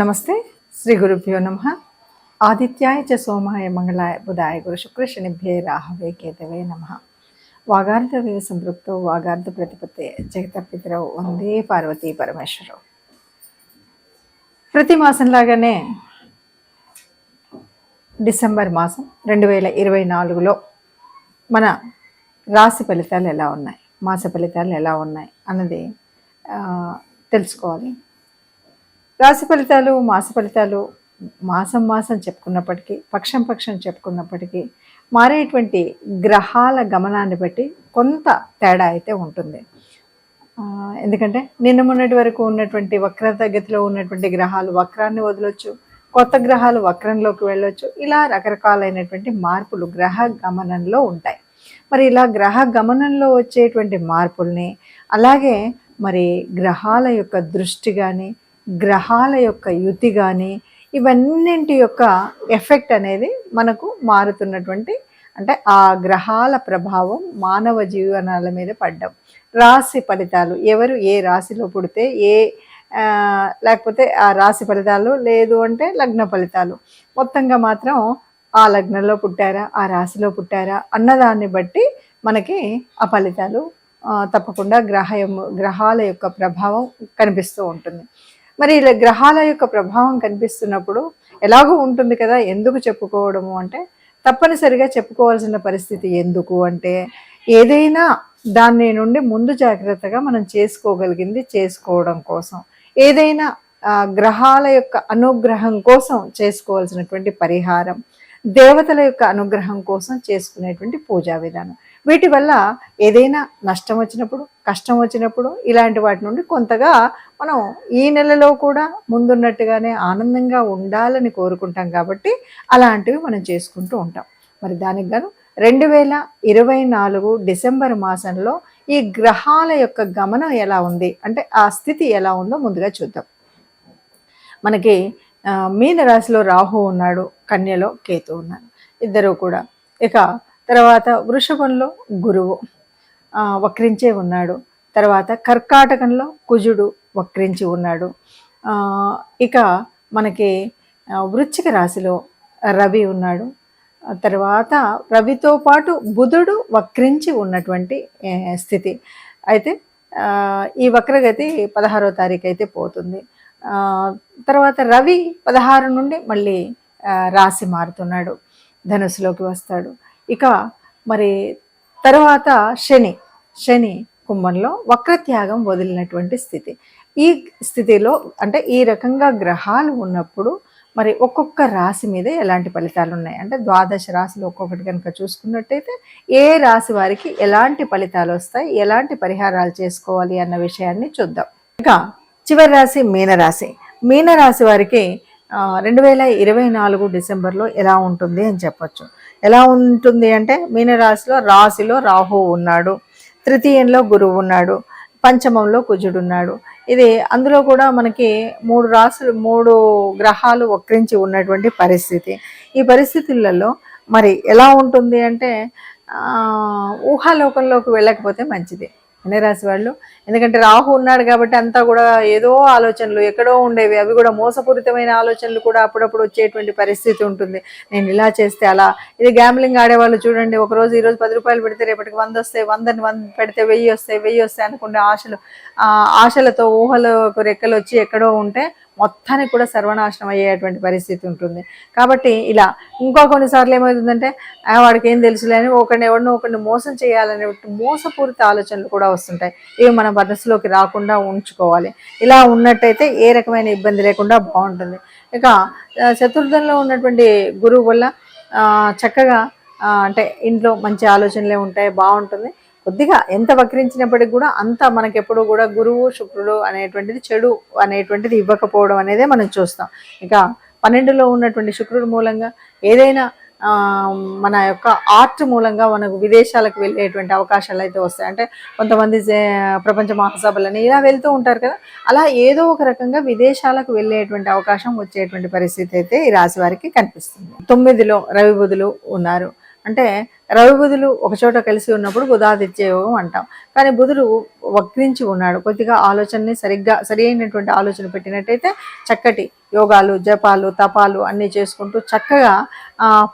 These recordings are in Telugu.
నమస్తే. శ్రీ గురుభ్యో నమః. ఆదిత్యాయ చ సోమాయ మంగళాయ బుధాయ గురు శుక్ర శనిభ్యే రాహవే కేతవే నమః. వాగార్థ సంపృక్తో వాగార్థ ప్రతిపత్తే జగతపితరౌ వందే పార్వతీ పరమేశ్వరౌ. ప్రతి మాసంలాగానే డిసెంబర్ మాసం 2024లో మన రాశి ఫలితాలు ఎలా ఉన్నాయి, మాస ఫలితాలు ఎలా ఉన్నాయి అన్నది తెలుసుకోవాలి. రాశి ఫలితాలు, మాస ఫలితాలు మాసం చెప్పుకున్నప్పటికీ, పక్షం చెప్పుకున్నప్పటికీ మారేటువంటి గ్రహాల గమనాన్ని బట్టి కొంత తేడా అయితే ఉంటుంది. ఎందుకంటే నిన్న మొన్నటి వరకు ఉన్నటువంటి వక్రగతిలో ఉన్నటువంటి గ్రహాలు వక్రాన్ని వదలొచ్చు, కొత్త గ్రహాలు వక్రంలోకి వెళ్ళొచ్చు. ఇలా రకరకాలైనటువంటి మార్పులు గ్రహ గమనంలో ఉంటాయి. మరి ఇలా గ్రహ గమనంలో వచ్చేటువంటి మార్పుల్ని, అలాగే మరి గ్రహాల యొక్క దృష్టి కానీ, గ్రహాల యొక్క యుతి కానీ, ఇవన్నింటి యొక్క ఎఫెక్ట్ అనేది మనకు మారుతున్నటువంటి, అంటే ఆ గ్రహాల ప్రభావం మానవ జీవనాల మీద పడ్డం. రాశి ఫలితాలు, ఎవరు ఏ రాశిలో పుడితే లేకపోతే ఆ రాశి ఫలితాలు, లేదు అంటే లగ్న ఫలితాలు, మొత్తంగా మాత్రం ఆ లగ్నంలో పుట్టారా, ఆ రాశిలో పుట్టారా అన్నదాన్ని బట్టి మనకి ఆ ఫలితాలు తప్పకుండా గ్రహాల యొక్క ప్రభావం కనిపిస్తూ ఉంటుంది. మరి ఇలా గ్రహాల యొక్క ప్రభావం కనిపిస్తున్నప్పుడు ఎలాగో ఉంటుంది కదా, ఎందుకు చెప్పుకోవడము అంటే తప్పనిసరిగా చెప్పుకోవాల్సిన పరిస్థితి. ఎందుకు అంటే ఏదైనా దాని నుండి ముందు జాగ్రత్తగా మనం చేసుకోగలిగింది చేసుకోవడం కోసం, ఏదైనా గ్రహాల యొక్క అనుగ్రహం కోసం చేసుకోవాల్సినటువంటి పరిహారం, దేవతల యొక్క అనుగ్రహం కోసం చేసుకునేటువంటి పూజా విధానం, వీటి వల్ల ఏదైనా నష్టం వచ్చినప్పుడు, కష్టం వచ్చినప్పుడు ఇలాంటి వాటి నుండి కొంతగా మనం ఈ నెలలో కూడా ముందున్నట్టుగానే ఆనందంగా ఉండాలని కోరుకుంటాం. కాబట్టి అలాంటివి మనం చేసుకుంటూ ఉంటాం. మరి దానికి గాను 2024 డిసెంబర్ మాసంలో ఈ గ్రహాల యొక్క గమనం ఎలా ఉంది అంటే ఆ స్థితి ఎలా ఉందో ముందుగా చూద్దాం. మనకి మీనరాశిలో రాహు ఉన్నాడు, కన్యలో కేతు ఉన్నాడు, ఇద్దరు కూడా. ఇక తర్వాత వృషభంలో గురువు వక్రించే ఉన్నాడు. తర్వాత కర్కాటకంలో కుజుడు వక్రించి ఉన్నాడు. ఇక మనకి వృశ్చిక రాశిలో రవి ఉన్నాడు. తర్వాత రవితో పాటు బుధుడు వక్రించి ఉన్నటువంటి స్థితి. అయితే ఈ వక్రగతి 16వ తారీఖు అయితే పోతుంది. తర్వాత రవి 16 నుండి మళ్ళీ రాశి మారుతున్నాడు, ధనుసులోకి వస్తాడు. ఇక మరి తర్వాత శని కుంభంలో వక్రత్యాగం వదిలినటువంటి స్థితి. ఈ స్థితిలో అంటే ఈ రకంగా గ్రహాలు ఉన్నప్పుడు మరి ఒక్కొక్క రాశి మీద ఎలాంటి ఫలితాలు ఉన్నాయి అంటే 12 రాశులు ఒక్కొక్కటి కనుక చూసుకున్నట్టయితే ఏ రాశి వారికి ఎలాంటి ఫలితాలు వస్తాయి, ఎలాంటి పరిహారాలు చేసుకోవాలి అన్న విషయాన్ని చూద్దాం. ఇక చివరి రాశి మీనరాశి వారికి 2024 డిసెంబర్లో ఎలా ఉంటుంది అని చెప్పచ్చు. ఎలా ఉంటుంది అంటే రాశిలో రాహు ఉన్నాడు, తృతీయంలో గురువు ఉన్నాడు, పంచమంలో కుజుడు ఉన్నాడు. ఇది అందులో కూడా మనకి 3 గ్రహాలు వక్రించి ఉన్నటువంటి పరిస్థితి. ఈ పరిస్థితులలో మరి ఎలా ఉంటుంది అంటే ఊహాలోకంలోకి వెళ్ళకపోతే మంచిది మీనరాశి వాళ్ళు. ఎందుకంటే రాహు ఉన్నాడు కాబట్టి అంతా కూడా ఏదో ఆలోచనలు ఎక్కడో ఉండేవి, అవి కూడా మోసపూరితమైన ఆలోచనలు కూడా అప్పుడప్పుడు వచ్చేటువంటి పరిస్థితి ఉంటుంది. నేను ఇలా చేస్తే అలా, ఇది గ్యాంబ్లింగ్ ఆడేవాళ్ళు చూడండి, ఒకరోజు ఈరోజు 10 రూపాయలు పెడితే రేపటికి 100 వస్తాయి, 100 పెడితే 1000 వస్తాయి అనుకుంటే ఆశలతో ఊహలకు రెక్కలు వచ్చి ఎక్కడో ఉంటే మొత్తానికి కూడా సర్వనాశనం అయ్యేటువంటి పరిస్థితి ఉంటుంది. కాబట్టి ఇలా కొన్నిసార్లు ఏమవుతుందంటే వాడికి ఏం తెలుసులే అని ఒకరిని మోసం చేయాలనే మోసపూరిత ఆలోచనలు కూడా వస్తుంటాయి. ఇవి మన మనసులోకి రాకుండా ఉంచుకోవాలి. ఇలా ఉన్నట్టయితే ఏ రకమైన ఇబ్బంది లేకుండా బాగుంటుంది. ఇక చతుర్థంలో ఉన్నటువంటి గురువు వల్ల చక్కగా అంటే ఇంట్లో మంచి ఆలోచనలే ఉంటాయి, బాగుంటుంది. కొద్దిగా ఎంత వక్రించినప్పటికి కూడా అంత మనకెప్పుడు కూడా గురువు శుక్రుడు అనేటువంటిది చెడు అనేటువంటిది ఇవ్వకపోవడం అనేదే మనం చూస్తాం. ఇక 12లో ఉన్నటువంటి శుక్రుడు మూలంగా ఏదైనా మన యొక్క ఆర్ట్ మూలంగా మనకు విదేశాలకు వెళ్ళేటువంటి అవకాశాలు అయితే వస్తాయి. అంటే కొంతమంది ప్రపంచ మహాసభలని ఇలా వెళ్తూ ఉంటారు కదా, అలా ఏదో ఒక రకంగా విదేశాలకు వెళ్ళేటువంటి అవకాశం వచ్చేటువంటి పరిస్థితి అయితే ఈ రాశి వారికి కనిపిస్తుంది. 9లో రవి బుధులు ఉన్నారు. అంటే రవి బుధులు ఒకచోట కలిసి ఉన్నప్పుడు బుధాదిత్య యోగం అంటాం. కానీ బుధుడు వక్రించి ఉన్నాడు, కొద్దిగా ఆలోచనని సరి అయినటువంటి ఆలోచన పెట్టినట్టయితే చక్కటి యోగాలు, జపాలు, తపాలు అన్నీ చేసుకుంటూ చక్కగా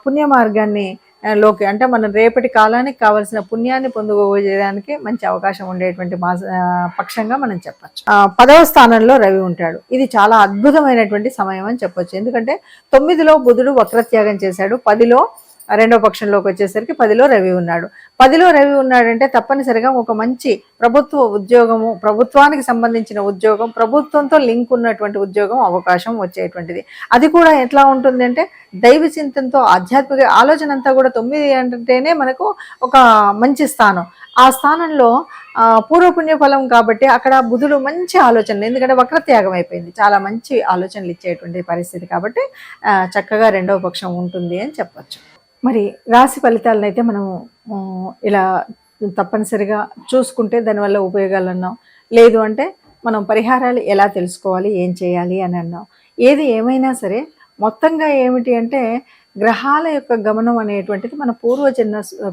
పుణ్య మార్గాన్ని లోకి, అంటే మనం రేపటి కాలానికి కావాల్సిన పుణ్యాన్ని పొందుకోవడానికి మంచి అవకాశం ఉండేటువంటి పక్షంగా మనం చెప్పచ్చు. 10వ స్థానంలో రవి ఉంటాడు. ఇది చాలా అద్భుతమైనటువంటి సమయం అని చెప్పొచ్చు. ఎందుకంటే 9లో బుధుడు వక్రత్యాగం చేశాడు, 10లో రెండో పక్షంలోకి వచ్చేసరికి 10లో రవి ఉన్నాడు. 10లో రవి ఉన్నాడంటే తప్పనిసరిగా ఒక మంచి ప్రభుత్వ ఉద్యోగము, ప్రభుత్వానికి సంబంధించిన ఉద్యోగం, ప్రభుత్వంతో లింక్ ఉన్నటువంటి ఉద్యోగం అవకాశం వచ్చేటువంటిది. అది కూడా ఎట్లా ఉంటుంది అంటే దైవ చింతనతో ఆధ్యాత్మిక ఆలోచన అంతా కూడా 9 అంటేనే మనకు ఒక మంచి స్థానం. ఆ స్థానంలో పూర్వపుణ్య ఫలం కాబట్టి అక్కడ బుధుడు మంచి ఆలోచనలు, ఎందుకంటే వక్రత్యాగం అయిపోయింది, చాలా మంచి ఆలోచనలు ఇచ్చేటువంటి పరిస్థితి కాబట్టి చక్కగా రెండవ పక్షం ఉంటుంది అని చెప్పచ్చు. మరి రాశి ఫలితాలను అయితే మనము ఇలా తప్పనిసరిగా చూసుకుంటే దానివల్ల ఉపయోగాలు అన్నాం. లేదు అంటే మనం పరిహారాలు ఎలా తెలుసుకోవాలి, ఏం చేయాలి అని అన్నాం. ఏది ఏమైనా సరే మొత్తంగా ఏమిటి అంటే గ్రహాల యొక్క గమనం అనేటువంటిది మన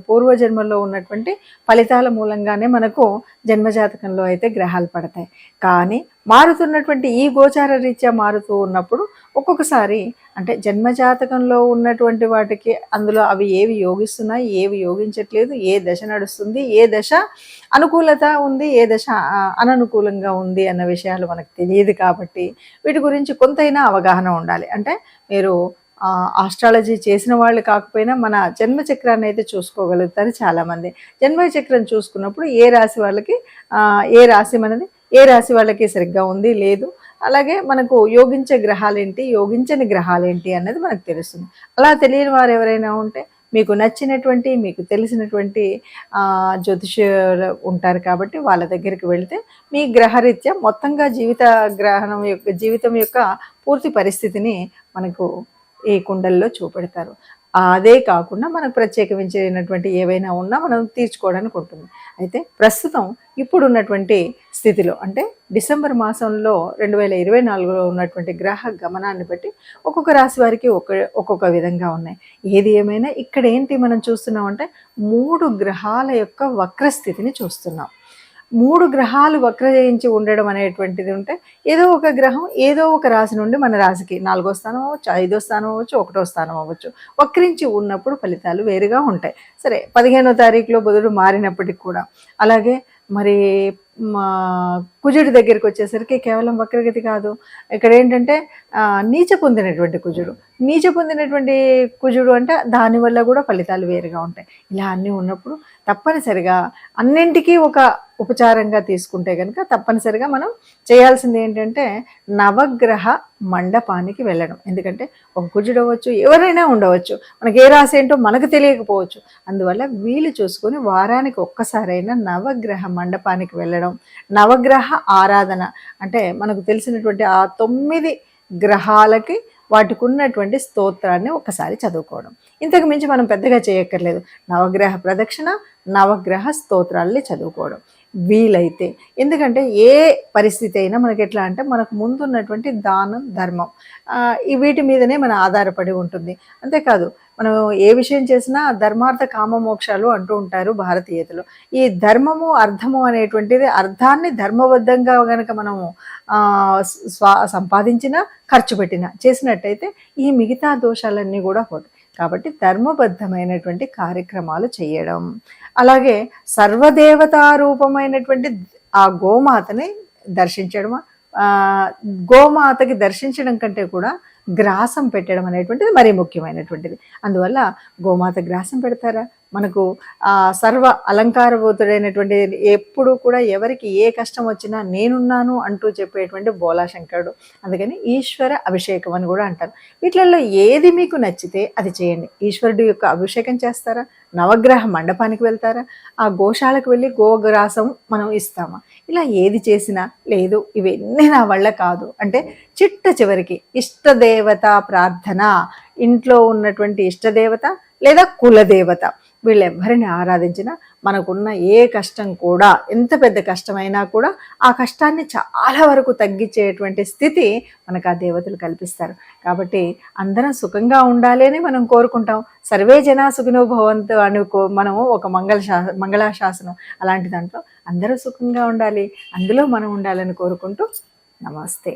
పూర్వజన్మలో ఉన్నటువంటి ఫలితాల మూలంగానే మనకు జన్మజాతకంలో అయితే గ్రహాలు పడతాయి. కానీ మారుతున్నటువంటి ఈ గోచార రీత్యా మారుతూ ఉన్నప్పుడు ఒక్కొక్కసారి అంటే జన్మజాతకంలో ఉన్నటువంటి వాటికి అందులో అవి ఏవి యోగిస్తున్నాయి, ఏవి యోగించట్లేదు, ఏ దశ నడుస్తుంది, ఏ దశ అనుకూలత ఉంది, ఏ దశ అననుకూలంగా ఉంది అన్న విషయాలు మనకు తెలియదు. కాబట్టి వీటి గురించి కొంతైనా అవగాహన ఉండాలి. అంటే మీరు ఆస్ట్రాలజీ చేసిన వాళ్ళు కాకపోయినా మన జన్మచక్రాన్ని అయితే చూసుకోగలుగుతారు చాలామంది. జన్మచక్రం చూసుకున్నప్పుడు ఏ రాశి వాళ్ళకి ఏ రాశి మనది, ఏ రాశి వాళ్ళకి సరిగ్గా ఉంది లేదు, అలాగే మనకు యోగించే గ్రహాలేంటి, యోగించని గ్రహాలేంటి అన్నది మనకు తెలుస్తుంది. అలా తెలియని వారు ఎవరైనా ఉంటే మీకు నచ్చినటువంటి, మీకు తెలిసినటువంటి జ్యోతిష్యులు ఉంటారు కాబట్టి వాళ్ళ దగ్గరికి వెళితే మీ గ్రహరీత్యా మొత్తంగా జీవితం యొక్క పూర్తి పరిస్థితిని మనకు ఈ కుండల్లో చూపెడతారు. అదే కాకుండా మనకు ప్రత్యేకించినటువంటి ఏవైనా ఉన్నా మనం తీర్చుకోవడానికి ఉంటుంది. అయితే ప్రస్తుతం ఇప్పుడున్నటువంటి స్థితిలో అంటే డిసెంబర్ మాసంలో 2024లో ఉన్నటువంటి గ్రహ గమనాన్ని బట్టి ఒక్కొక్క రాశి వారికి ఒక్కొక్క విధంగా ఉన్నాయి. ఏది ఏమైనా ఇక్కడ ఏంటి మనం చూస్తున్నామంటే 3 గ్రహాల యొక్క వక్రస్థితిని చూస్తున్నాం. 3 గ్రహాలు వక్రజయించి ఉండడం అనేటువంటిది ఉంటే ఏదో ఒక గ్రహం ఏదో ఒక రాశి నుండి మన రాశికి 4వ స్థానం అవ్వచ్చు, 5వ స్థానం అవ్వచ్చు, 1వ స్థానం అవ్వచ్చు వక్రించి ఉన్నప్పుడు ఫలితాలు వేరుగా ఉంటాయి. సరే 15వ తారీఖులో బుధుడు మారినప్పటికి కూడా అలాగే మరి కుజుడి దగ్గరికి వచ్చేసరికి కేవలం వక్రగతి కాదు, ఇక్కడ ఏంటంటే నీచ పొందినటువంటి కుజుడు అంటే దానివల్ల కూడా ఫలితాలు వేరుగా ఉంటాయి. ఇలా అన్నీ ఉన్నప్పుడు తప్పనిసరిగా అన్నింటికీ ఒక ఉపచారంగా తీసుకుంటే కనుక తప్పనిసరిగా మనం చేయాల్సింది ఏంటంటే నవగ్రహ మండపానికి వెళ్ళడం. ఎందుకంటే ఒక కుజుడు అవ్వచ్చు, ఎవరైనా ఉండవచ్చు, మనకి ఏ రాశి ఏంటో మనకు తెలియకపోవచ్చు. అందువల్ల వీలు చూసుకొని వారానికి ఒక్కసారైనా నవగ్రహ మండపానికి వెళ్ళడం, నవగ్రహ ఆరాధన అంటే మనకు తెలిసినటువంటి ఆ 9 గ్రహాలకి వాటికి ఉన్నటువంటి స్తోత్రాన్ని ఒకసారి చదువుకోవడం. ఇంతకు మించి మనం పెద్దగా చేయక్కర్లేదు. నవగ్రహ ప్రదక్షిణ, నవగ్రహ స్తోత్రాల్ని చదువుకోవడం వీలైతే. ఎందుకంటే ఏ పరిస్థితి అయినా మనకి ఎట్లా అంటే మనకు ముందున్నటువంటి దానం, ధర్మం వీటి మీదనే మన ఆధారపడి ఉంటుంది. అంతేకాదు మనం ఏ విషయం చేసినా ధర్మార్థ కామ మోక్షాలు అంటూ ఉంటారు భారతీయతలో. ఈ ధర్మము, అర్థము అనేటువంటిది అర్థాన్ని ధర్మబద్ధంగా కనుక మనము సంపాదించినా, ఖర్చు పెట్టినా చేసినట్టయితే ఈ మిగతా దోషాలన్నీ కూడా పోతాయి. కాబట్టి ధర్మబద్ధమైనటువంటి కార్యక్రమాలు చేయడం, అలాగే సర్వదేవతారూపమైనటువంటి ఆ గోమాతని దర్శించడం, గోమాతకి దర్శించడం కంటే కూడా గ్రాసం పెట్టడం అనేటువంటిది మరీ ముఖ్యమైనటువంటిది. అందువల్ల గోమాత గ్రాసం పెడతారా, మనకు సర్వ అలంకారభూతుడైనటువంటి ఎప్పుడు కూడా ఎవరికి ఏ కష్టం వచ్చినా నేనున్నాను అంటూ చెప్పేటువంటి బోలాశంకరుడు. అందుకని ఈశ్వర అభిషేకం అని కూడా అంటారు. వీటిలలో ఏది మీకు నచ్చితే అది చేయండి. ఈశ్వరుడు యొక్క అభిషేకం చేస్తారా, నవగ్రహ మండపానికి వెళ్తారా, ఆ గోశాలకు వెళ్ళి గోగ్రాసం మనం ఇస్తామా, ఇలా ఏది చేసినా లేదు ఇవన్నీ నా వల్ల కాదు అంటే చిట్ట చివరికి ఇష్టదేవత ప్రార్థన, ఇంట్లో ఉన్నటువంటి ఇష్టదేవత లేదా కులదేవత వీళ్ళెవ్వరిని ఆరాధించినా మనకున్న ఏ కష్టం కూడా, ఎంత పెద్ద కష్టమైనా కూడా ఆ కష్టాన్ని చాలా వరకు తగ్గించేటువంటి స్థితి మనకు ఆ దేవతలు కల్పిస్తారు. కాబట్టి అందరం సుఖంగా ఉండాలి అని మనం కోరుకుంటాం. సర్వే జనా సుఖినో భవంతు అని మనము ఒక మంగళాశాసనం అలాంటి దాంట్లో అందరూ సుఖంగా ఉండాలి, అందులో మనం ఉండాలని కోరుకుంటూ నమస్తే.